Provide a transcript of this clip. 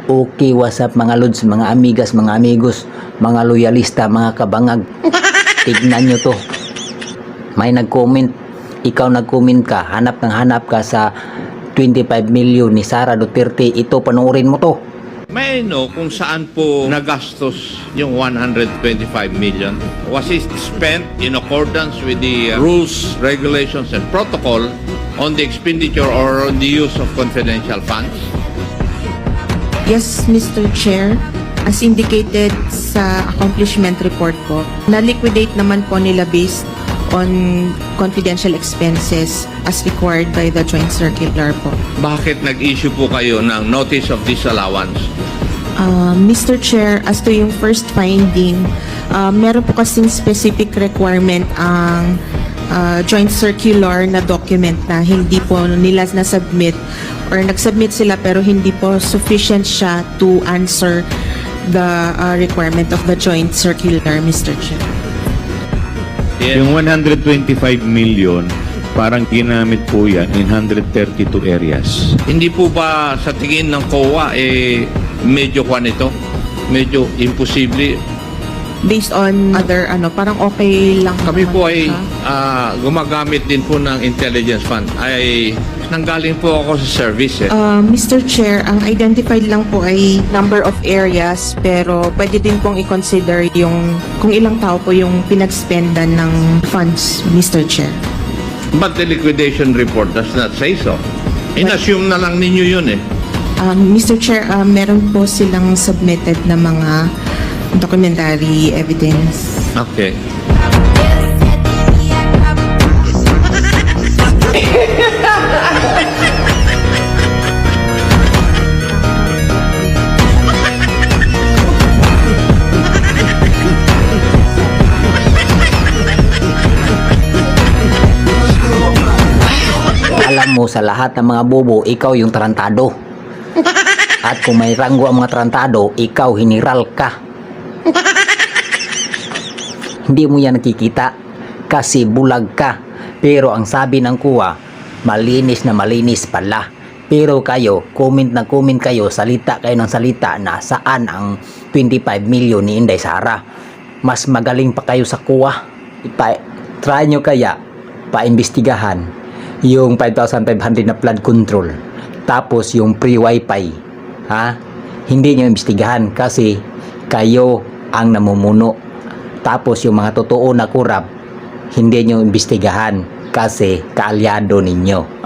Okay, what's up mga lods, mga amigas, mga amigos, mga loyalista, mga kabangag. Tignan nyo to. May nag-comment. Ikaw nag-comment ka. Hanap ka sa 25 million ni Sara Duterte. Ito, panoorin mo to. May know kung saan po nagastos yung 125 million? Was it spent in accordance with the rules, regulations, and protocol on the expenditure or on the use of confidential funds? Yes, Mr. Chair. As indicated sa accomplishment report ko, na-liquidate naman po nila based on confidential expenses as required by the joint circular po. Bakit nag-issue po kayo ng notice of disallowance? Mr. Chair, as to yung first finding, meron po kasing specific requirement ang joint circular na document na hindi po nila na-submit or nag-submit sila pero hindi po sufficient siya to answer the requirement of the joint circular, Mr. Chair. Yes. Yung 125 million, parang ginamit po yan in 132 areas. Hindi po ba sa tingin ng COA medyo kwan ito? Medyo imposible. Based on other, parang okay lang. Kami naman po ay siya. gumagamit din po ng intelligence fund. Ay nanggaling po ako sa service. Mr. Chair, ang identified lang po ay number of areas pero pwede din pong i-consider yung kung ilang tao po yung pinag-spendan ng funds, Mr. Chair. But the liquidation report does not say so. In-assume na lang ninyo yun eh. Mr. Chair, meron po silang submitted na mga documentary evidence. Okay. Alam mo, sa lahat ng mga bobo, ikaw yung tarantado. At kung may ranggo ang mga tarantado, ikaw hiniral ka. Hindi mo yan nakikita kasi bulag ka. Pero ang sabi ng kuwa, malinis na malinis pala. Pero kayo, comment na comment kayo, salita kayo ng salita na saan ang 25 million ni Inday Sara. Mas magaling pa kayo sa kuwa. Try nyo kaya paimbestigahan yung 5,500 na flood control. Tapos yung free wifi. Ha? Hindi nyo imbestigahan kasi kayo ang namumuno. Tapos yung mga totoo na kurap, hindi nyo imbestigahan kasi kaalyado ninyo.